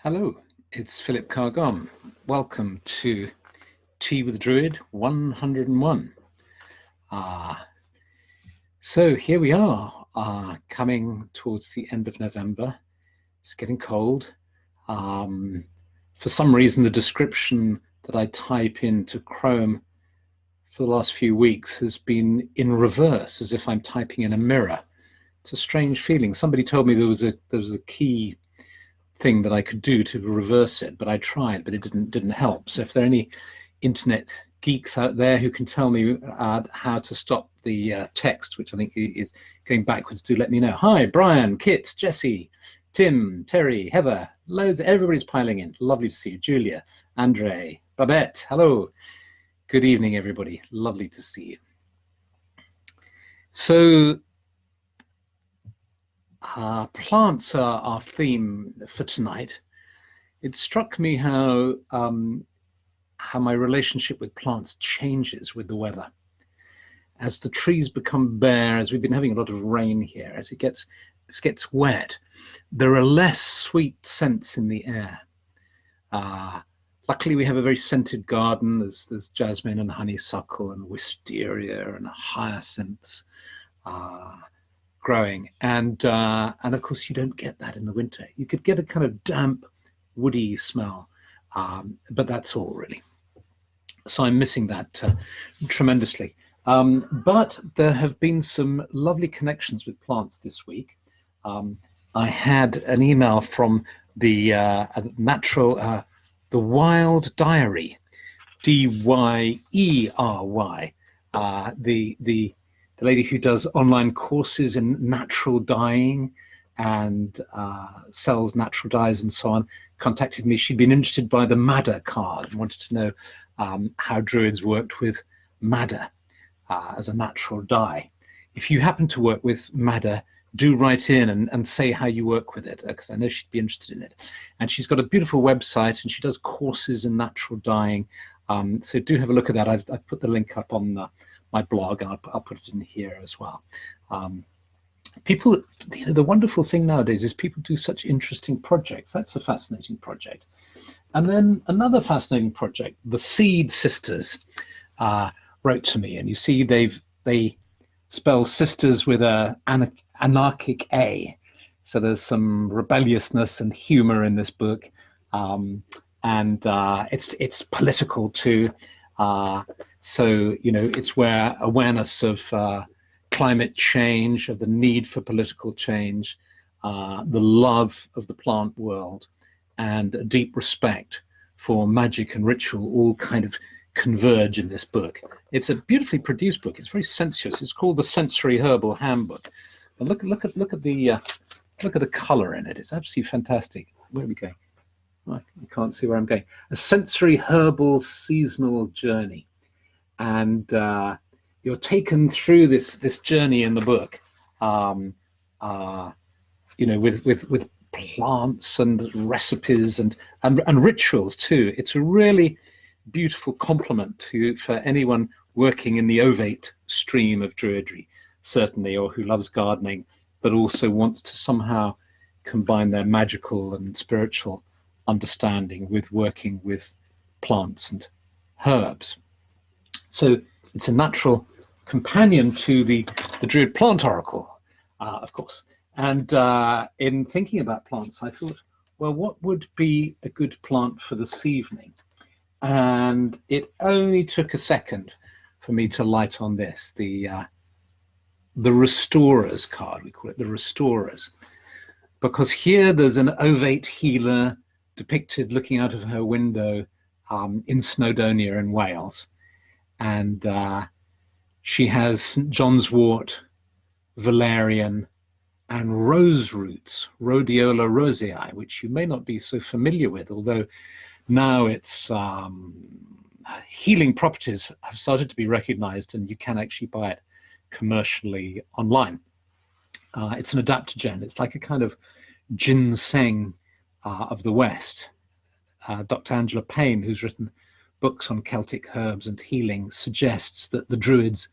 Hello, it's Philip Cargom. Welcome to Tea with Druid 101. So here we are, coming towards the end of November. It's getting cold. For some reason, the description that I type into Chrome for the last few weeks has been in reverse, as if I'm typing in a mirror. It's a strange feeling. Somebody told me there was a key thing that I could do to reverse it, but I tried, but it didn't help. So if there are any internet geeks out there who can tell me how to stop the text, which I think is going backwards, do let me know. Hi, Brian, Kit, Jesse, Tim, Terry, Heather, loads, everybody's piling in. Lovely to see you. Julia, Andre, Babette, hello. Good evening, everybody. Lovely to see you. So plants are our theme for tonight. It struck me how my relationship with plants changes with the weather. As the trees become bare, as we've been having a lot of rain here, as it gets wet, there are less sweet scents in the air. Luckily, we have a very scented garden. There's jasmine and honeysuckle and wisteria and hyacinths growing, and of course you don't get that in the winter. You could get a kind of damp, woody smell, but that's all really. So I'm missing that tremendously. But there have been some lovely connections with plants this week. I had an email from the the Wild Diary, Dyery, the lady who does online courses in natural dyeing and sells natural dyes and so on, contacted me. She'd been interested by the madder card and wanted to know how Druids worked with madder as a natural dye. If you happen to work with madder, do write in and say how you work with it, because I know she'd be interested in it. And she's got a beautiful website and she does courses in natural dyeing. So do have a look at that. I've put the link up on my blog, and I'll put it in here as well. People, the wonderful thing nowadays is people do such interesting projects. That's a fascinating project. And then another fascinating project, the Seed Sisters wrote to me, and you see they spell sisters with an anarchic A. So there's some rebelliousness and humor in this book. And it's political too. So, it's where awareness of climate change, of the need for political change, the love of the plant world, and a deep respect for magic and ritual all kind of converge in this book. It's a beautifully produced book. It's very sensuous. It's called the Sensory Herbal Handbook. And look at the color in it. It's absolutely fantastic. Where are we going? I can't see where I'm going. A sensory herbal seasonal journey. And you're taken through this journey in the book, with plants and recipes and rituals too. It's a really beautiful complement for anyone working in the ovate stream of Druidry, certainly, or who loves gardening, but also wants to somehow combine their magical and spiritual understanding with working with plants and herbs. So it's a natural companion to the Druid Plant Oracle, of course. And in thinking about plants, I thought, well, what would be a good plant for this evening? And it only took a second for me to light on this, the Restorers card. We call it the Restorers, because here there's an ovate healer depicted looking out of her window in Snowdonia in Wales. And she has St. John's wort, valerian, and rose roots, Rhodiola rosei, which you may not be so familiar with, although now its healing properties have started to be recognized and you can actually buy it commercially online. It's an adaptogen. It's like a kind of ginseng of the West. Dr. Angela Payne, who's written books on Celtic herbs and healing, suggests that the Druids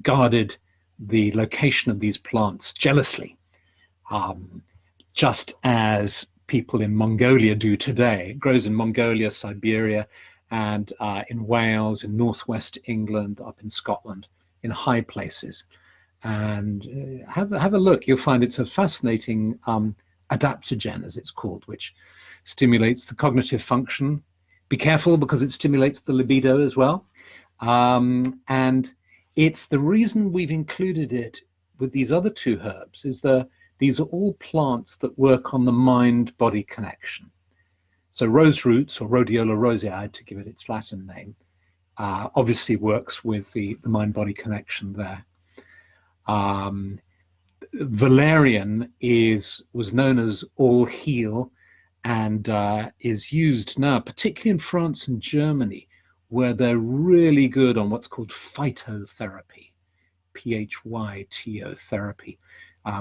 guarded the location of these plants jealously, just as people in Mongolia do today. It grows in Mongolia, Siberia, and in Wales, in northwest England, up in Scotland, in high places. And have a look. You'll find it's a fascinating adaptogen, as it's called, which stimulates the cognitive function. Be careful, because it stimulates the libido as well. And it's the reason we've included it with these other two herbs is these are all plants that work on the mind-body connection. So rose roots, or Rhodiola rosei, to give it its Latin name, obviously works with the mind-body connection there. Valerian was known as all heal, and is used now, particularly in France and Germany, where they're really good on what's called phytotherapy, P-H-Y-T-O therapy,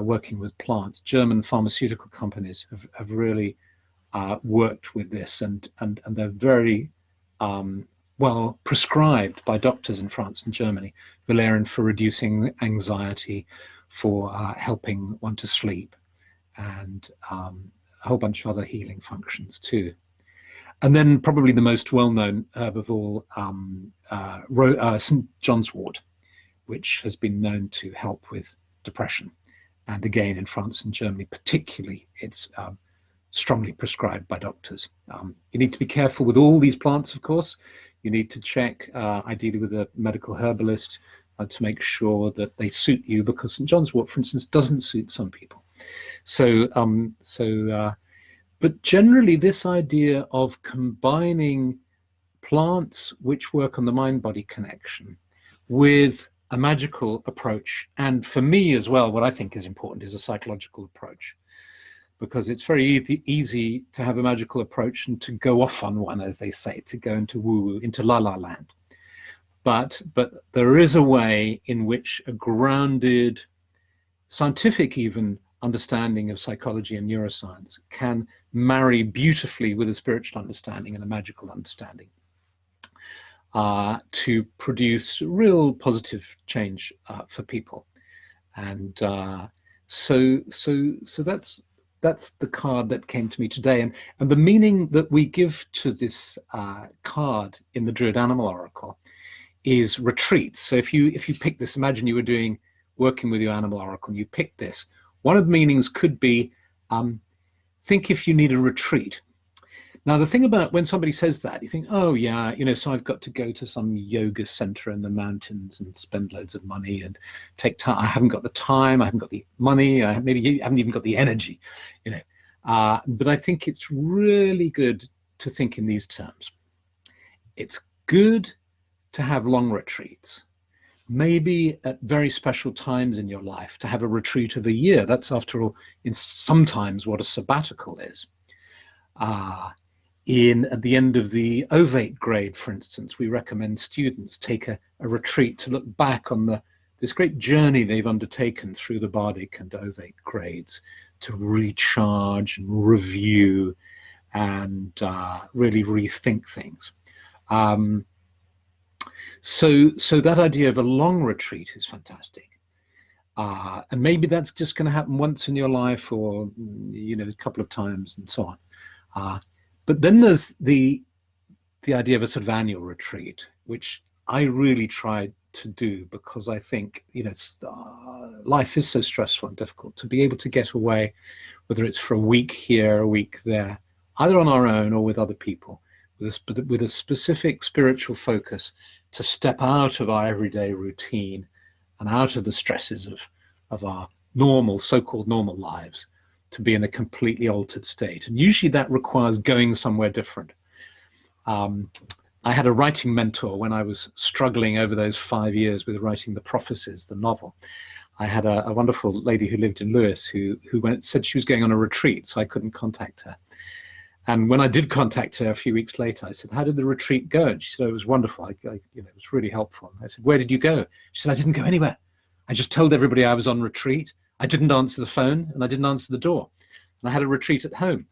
working with plants. German pharmaceutical companies have really worked with this, and they're very well prescribed by doctors in France and Germany, valerian for reducing anxiety, for helping one to sleep, and a whole bunch of other healing functions too. And then probably the most well-known herb of all, St. John's wort, which has been known to help with depression. And again, in France and Germany particularly, it's strongly prescribed by doctors. You need to be careful with all these plants, of course. You need to check, ideally with a medical herbalist, to make sure that they suit you, because St. John's wort, for instance, doesn't suit some people. But generally, this idea of combining plants which work on the mind-body connection with a magical approach, and for me as well, what I think is important is a psychological approach, because it's very easy to have a magical approach and to go off on one, as they say, to go into woo-woo, into la-la land. But there is a way in which a grounded, scientific even, understanding of psychology and neuroscience can marry beautifully with a spiritual understanding and a magical understanding to produce real positive change for people. And so that's the card that came to me today. And the meaning that we give to this card in the Druid Animal Oracle is retreats. So if you pick this, imagine you were working with your animal oracle and you pick this, one of the meanings could be, think if you need a retreat. Now, the thing about when somebody says that, you think, oh yeah, so I've got to go to some yoga center in the mountains and spend loads of money and take time. I haven't got the time, I haven't got the money, maybe you haven't even got the energy, But I think it's really good to think in these terms. It's good to have long retreats. Maybe at very special times in your life, to have a retreat of a year. That's, after all, sometimes what a sabbatical is. At the end of the ovate grade, for instance, we recommend students take a retreat to look back on this great journey they've undertaken through the bardic and ovate grades, to recharge and review and really rethink things. So that idea of a long retreat is fantastic. And maybe that's just going to happen once in your life, or, a couple of times and so on. But then there's the idea of a sort of annual retreat, which I really tried to do, because I think, life is so stressful and difficult. To be able to get away, whether it's for a week here, a week there, either on our own or with other people, with a specific spiritual focus, to step out of our everyday routine and out of the stresses of our so-called normal lives, to be in a completely altered state. And usually that requires going somewhere different. I had a writing mentor when I was struggling over those 5 years with writing The Prophecies, the novel. I had a wonderful lady who lived in Lewis who said she was going on a retreat, so I couldn't contact her. And when I did contact her a few weeks later, I said, how did the retreat go? And she said, it was wonderful. It was really helpful. And I said, where did you go? She said, I didn't go anywhere. I just told everybody I was on retreat. I didn't answer the phone and I didn't answer the door. And I had a retreat at home.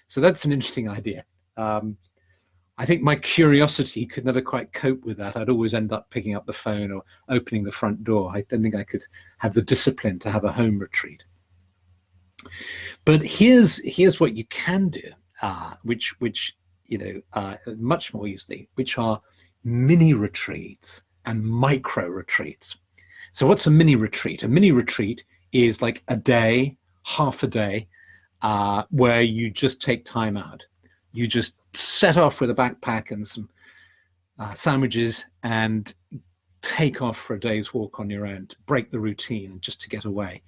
So that's an interesting idea. I think my curiosity could never quite cope with that. I'd always end up picking up the phone or opening the front door. I don't think I could have the discipline to have a home retreat. But here's what you can do, which much more easily, which are mini retreats and micro retreats. So what's a mini retreat? A mini retreat is like a day, half a day, where you just take time out. You just set off with a backpack and some sandwiches and take off for a day's walk on your own to break the routine, just to get away.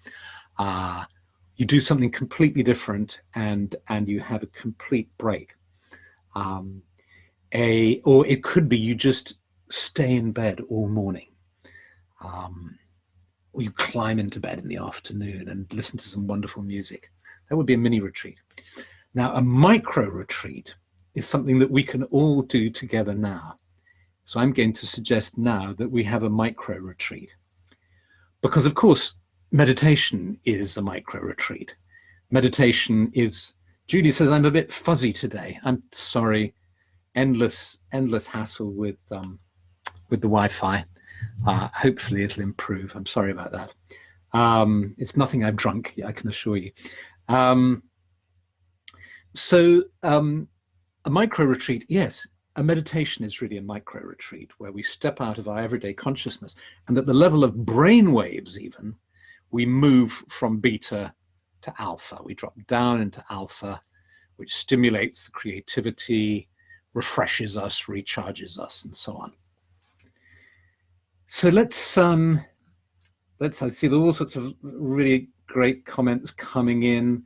You do something completely different, and you have a complete break. Or it could be you just stay in bed all morning. Or you climb into bed in the afternoon and listen to some wonderful music. That would be a mini retreat. Now, a micro retreat is something that we can all do together now. So I'm going to suggest now that we have a micro retreat. Because, of course, meditation is a micro retreat. Meditation is, Judy says, I'm a bit fuzzy today. I'm sorry. Endless hassle with the Wi-Fi. Hopefully it'll improve. I'm sorry about that. It's nothing I've drunk, I can assure you. So a micro retreat, yes, a meditation is really a micro retreat where we step out of our everyday consciousness, and at the level of brain waves even, we move from beta to alpha. We drop down into alpha, which stimulates the creativity, refreshes us, recharges us, and so on. So let's I see all sorts of really great comments coming in.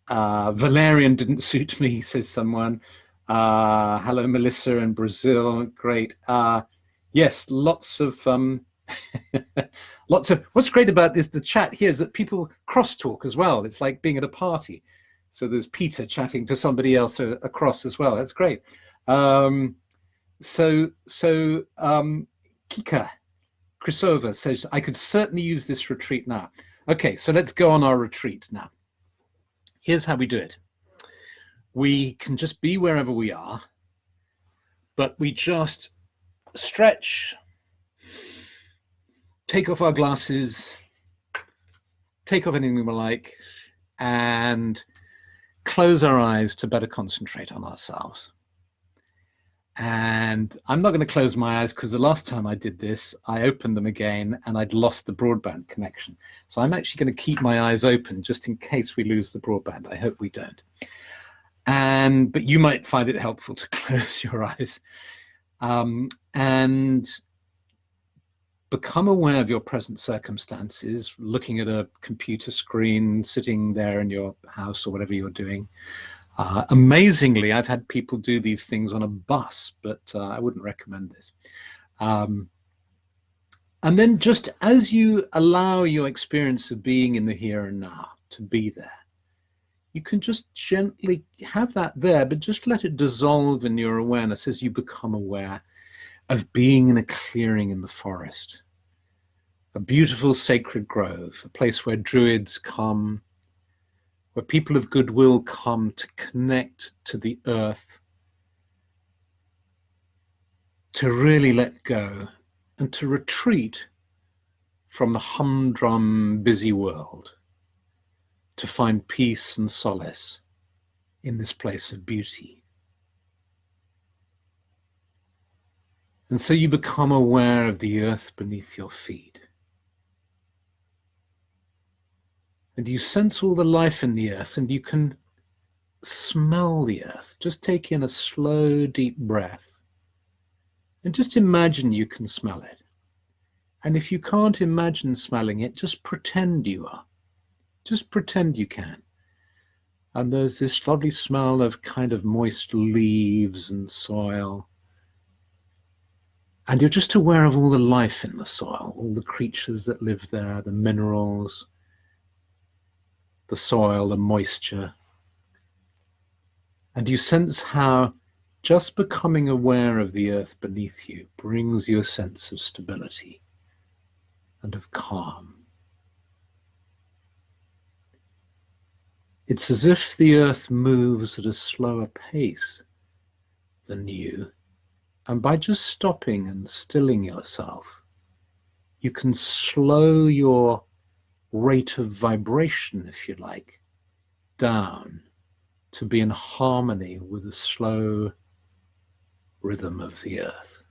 Valerian didn't suit me, says someone. Hello, Melissa in Brazil. Great. Yes, lots of what's great about the chat here is that people crosstalk as well. It's like being at a party. So there's Peter chatting to somebody else across as well. That's great. So Kika Krisova says, I could certainly use this retreat now. Okay, so let's go on our retreat now. Here's how we do it. We can just be wherever we are, but we just stretch, take off our glasses, take off anything we like, and close our eyes to better concentrate on ourselves. And I'm not going to close my eyes because the last time I did this, I opened them again and I'd lost the broadband connection. So I'm actually going to keep my eyes open just in case we lose the broadband. I hope we don't. But you might find it helpful to close your eyes and become aware of your present circumstances, looking at a computer screen, sitting there in your house or whatever you're doing. Amazingly, I've had people do these things on a bus, but I wouldn't recommend this. And then just as you allow your experience of being in the here and now to be there, you can just gently have that there, but just let it dissolve in your awareness as you become aware of being in a clearing in the forest, a beautiful sacred grove, a place where Druids come, where people of goodwill come to connect to the earth, to really let go and to retreat from the humdrum, busy world, to find peace and solace in this place of beauty. And so you become aware of the earth beneath your feet. And you sense all the life in the earth, and you can smell the earth. Just take in a slow, deep breath. And just imagine you can smell it. And if you can't imagine smelling it, just pretend you are. Just pretend you can. And there's this lovely smell of kind of moist leaves and soil. And you're just aware of all the life in the soil, all the creatures that live there, the minerals, the soil, the moisture. And you sense how just becoming aware of the earth beneath you brings you a sense of stability and of calm. It's as if the earth moves at a slower pace than you, and by just stopping and stilling yourself, you can slow your rate of vibration, if you like, down to be in harmony with the slow rhythm of the earth.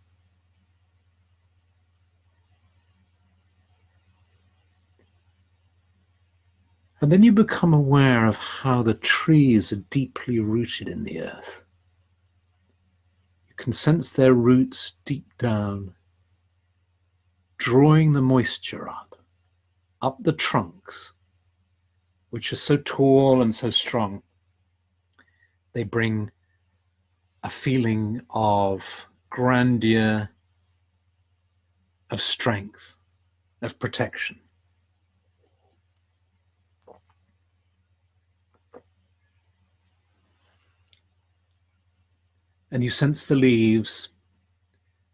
And then you become aware of how the trees are deeply rooted in the earth. You can sense their roots deep down, drawing the moisture up the trunks, which are so tall and so strong. They bring a feeling of grandeur, of strength, of protection. And you sense the leaves,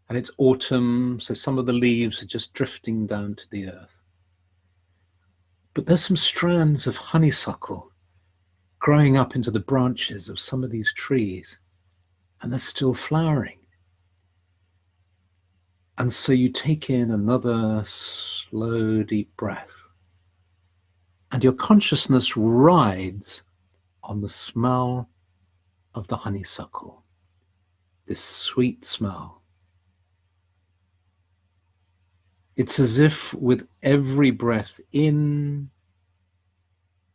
and it's autumn, so some of the leaves are just drifting down to the earth. But there's some strands of honeysuckle growing up into the branches of some of these trees, and they're still flowering. And so you take in another slow, deep breath, and your consciousness rides on the smell of the honeysuckle, this sweet smell. It's as if with every breath in,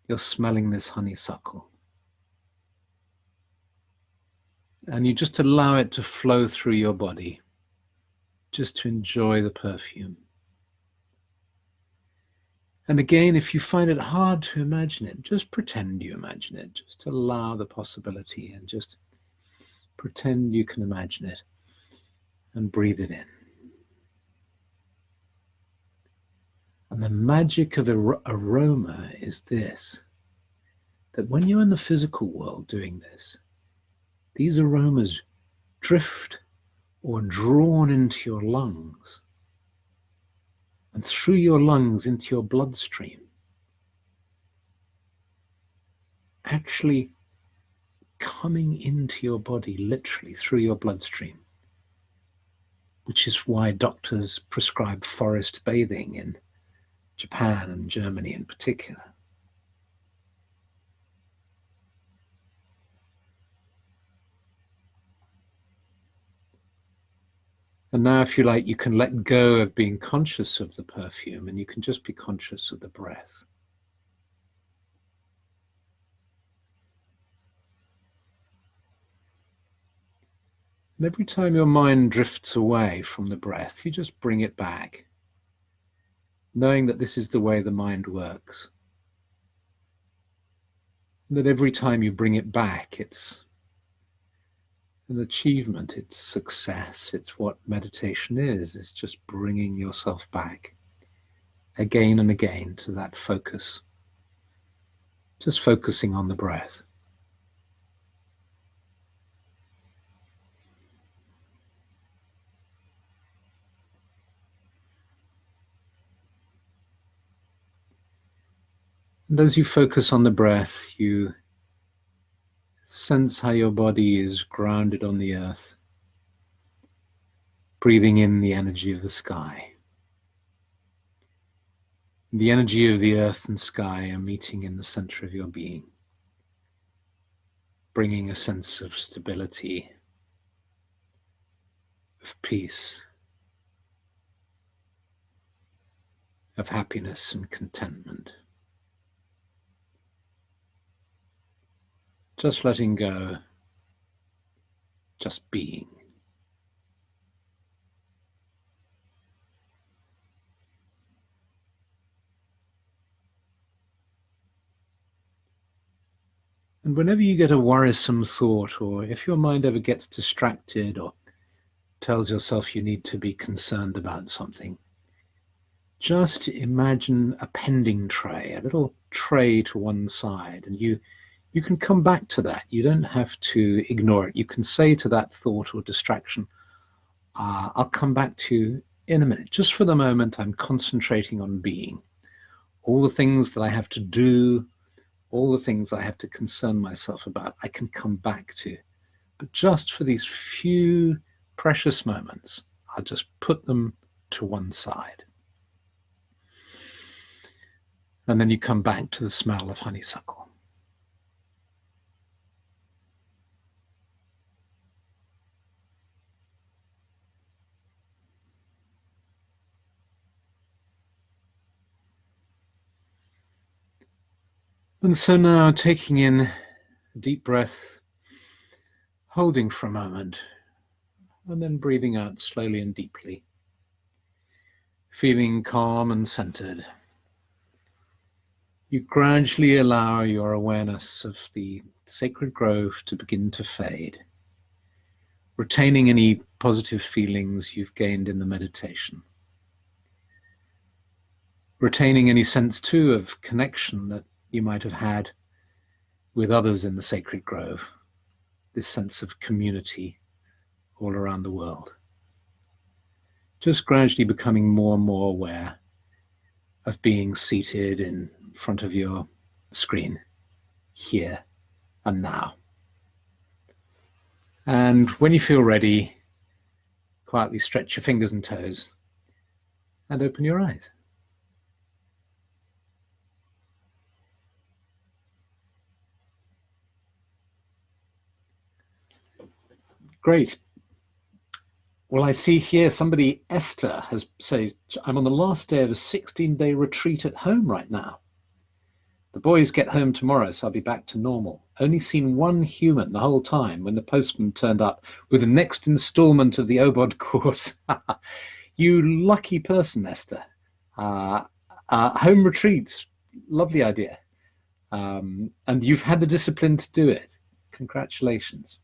you're smelling this honeysuckle. And you just allow it to flow through your body, just to enjoy the perfume. And again, if you find it hard to imagine it, just pretend you imagine it. Just allow the possibility and just pretend you can imagine it and breathe it in. And the magic of aroma is this, that when you're in the physical world doing this, these aromas drift or drawn into your lungs and through your lungs into your bloodstream, actually coming into your body literally through your bloodstream, which is why doctors prescribe forest bathing in Japan and Germany in particular. And now, if you like, you can let go of being conscious of the perfume and you can just be conscious of the breath. And every time your mind drifts away from the breath, you just bring it back, knowing that this is the way the mind works. And that every time you bring it back, it's an achievement, it's success, it's what meditation is. It's just bringing yourself back again and again to that focus, just focusing on the breath. And as you focus on the breath, you sense how your body is grounded on the earth, breathing in the energy of the sky. The energy of the earth and sky are meeting in the center of your being, bringing a sense of stability, of peace, of happiness and contentment. Just letting go, just being. And whenever you get a worrisome thought, or if your mind ever gets distracted or tells yourself you need to be concerned about something, just imagine a pending tray, a little tray to one side, and you can come back to that. You don't have to ignore it. You can say to that thought or distraction, I'll come back to you in a minute. Just for the moment, I'm concentrating on being. All the things that I have to do, all the things I have to concern myself about, I can come back to. But just for these few precious moments, I'll just put them to one side. And then you come back to the smell of honeysuckle. And so now taking in a deep breath, holding for a moment, and then breathing out slowly and deeply, feeling calm and centered. You gradually allow your awareness of the sacred grove to begin to fade, retaining any positive feelings you've gained in the meditation, retaining any sense too of connection that you might have had with others in the sacred grove, this sense of community all around the world. Just gradually becoming more and more aware of being seated in front of your screen, here and now. And when you feel ready, quietly stretch your fingers and toes and open your eyes. Great. Well, I see here somebody, Esther, has said, I'm on the last day of a 16-day retreat at home right now. The boys get home tomorrow, so I'll be back to normal. Only seen one human the whole time when the postman turned up with the next installment of the OBOD course. You lucky person, Esther. Home retreats, lovely idea. And you've had the discipline to do it. Congratulations.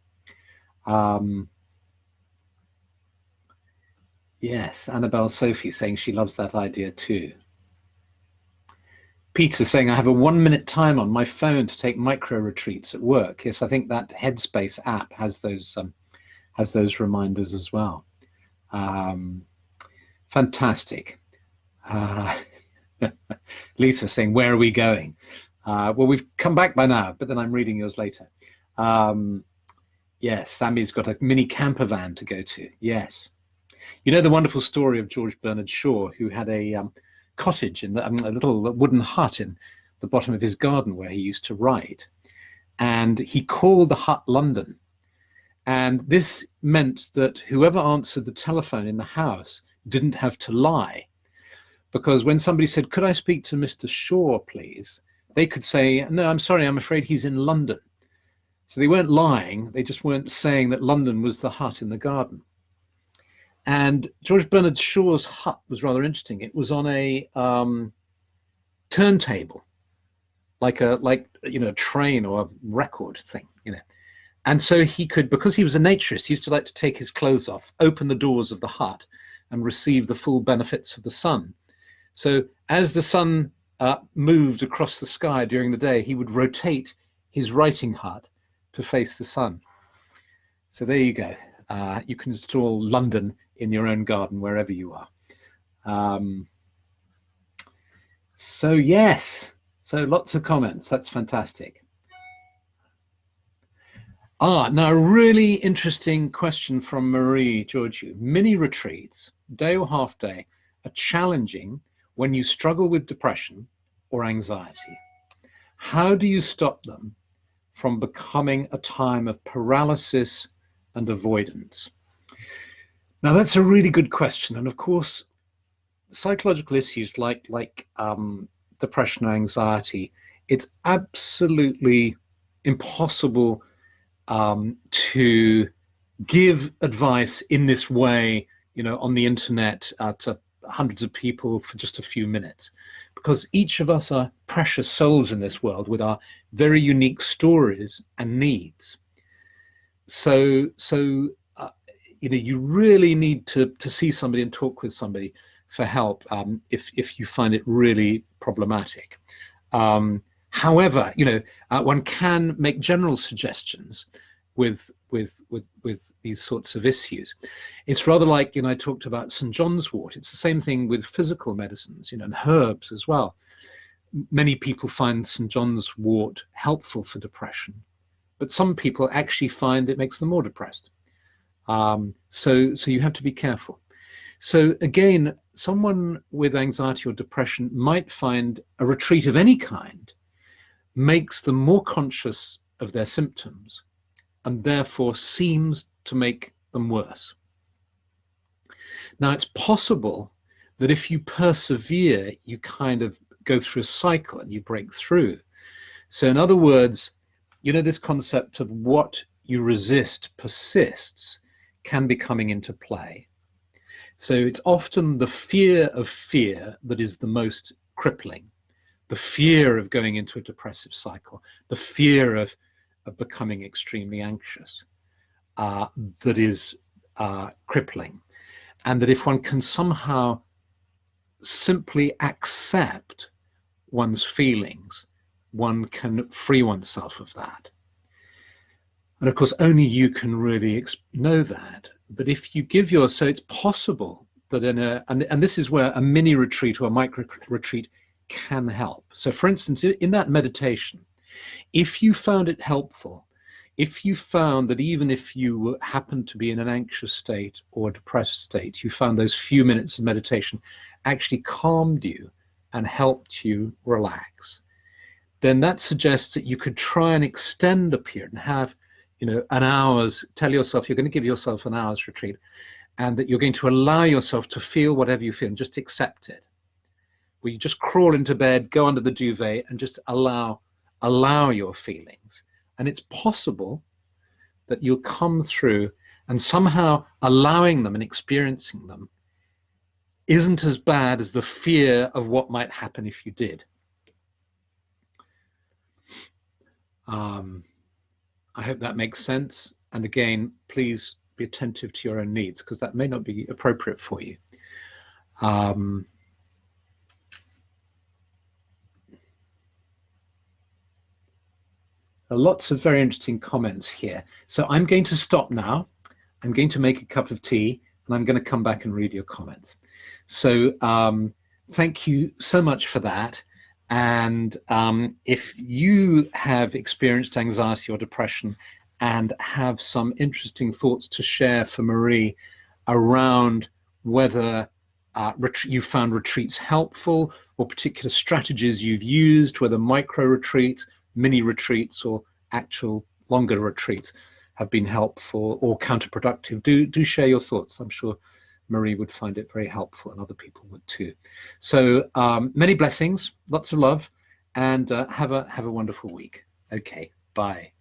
Yes, Annabelle Sophie saying she loves that idea too. Peter saying, I have a 1-minute time on my phone to take micro retreats at work. Yes, I think that Headspace app has those reminders as well. Fantastic. Lisa saying, where are we going? Well, we've come back by now, but then I'm reading yours later. Yes, Sammy's got a mini camper van to go to. Yes. You know the wonderful story of George Bernard Shaw, who had a cottage in a little wooden hut in the bottom of his garden where he used to write. And he called the hut London. And this meant that whoever answered the telephone in the house didn't have to lie. Because when somebody said, could I speak to Mr. Shaw, please? They could say, no, I'm sorry, I'm afraid he's in London. So they weren't lying, they just weren't saying that London was the hut in the garden. And George Bernard Shaw's hut was rather interesting. It was on a turntable, like a train or a record thing, And so he could, because he was a naturist, he used to like to take his clothes off, open the doors of the hut, and receive the full benefits of the sun. So as the sun moved across the sky during the day, he would rotate his writing hut to face the sun. So there you go. You can install London in your own garden, wherever you are. So yes, so lots of comments. That's fantastic. Now a really interesting question from Marie Georgiou. Mini retreats, day or half day, are challenging when you struggle with depression or anxiety. How do you stop them from becoming a time of paralysis and avoidance? Now that's a really good question. And of course, psychological issues like depression or anxiety, it's absolutely impossible to give advice in this way, on the internet to hundreds of people for just a few minutes, because each of us are precious souls in this world with our very unique stories and needs. So you really need to see somebody and talk with somebody for help if you find it really problematic. However, one can make general suggestions with these sorts of issues. It's rather like, I talked about St. John's wort. It's the same thing with physical medicines, and herbs as well. Many people find St. John's wort helpful for depression, but some people actually find it makes them more depressed. So you have to be careful. So again, someone with anxiety or depression might find a retreat of any kind makes them more conscious of their symptoms and therefore seems to make them worse. Now, it's possible that if you persevere, you kind of go through a cycle and you break through. So in other words, you know, this concept of what you resist persists can be coming into play. So it's often the fear of fear that is the most crippling. The fear of going into a depressive cycle, the fear of becoming extremely anxious, that is crippling. And that if one can somehow simply accept one's feelings, one can free oneself of that. And of course, only you can really know that. But if you give so it's possible that and this is where a mini retreat or a micro retreat can help. So for instance, in that meditation, if you found it helpful, if you found that even if you happened to be in an anxious state or a depressed state, you found those few minutes of meditation actually calmed you and helped you relax, then that suggests that you could try and extend a period and have, you know, an hour's, tell yourself you're going to give yourself an hour's retreat and that you're going to allow yourself to feel whatever you feel and just accept it. Where you just crawl into bed, go under the duvet and just allow your feelings. And it's possible that you'll come through and somehow allowing them and experiencing them isn't as bad as the fear of what might happen if you did. I hope that makes sense. And again, please be attentive to your own needs because that may not be appropriate for you. Lots of very interesting comments here. So I'm going to stop now. I'm going to make a cup of tea and I'm going to come back and read your comments. So thank you so much for that. And if you have experienced anxiety or depression and have some interesting thoughts to share for Marie around whether you found retreats helpful or particular strategies you've used, whether micro retreats, mini retreats or actual longer retreats have been helpful or counterproductive, do share your thoughts. I'm sure Marie would find it very helpful and other people would too. So many blessings, lots of love, and have a wonderful week. Okay, bye.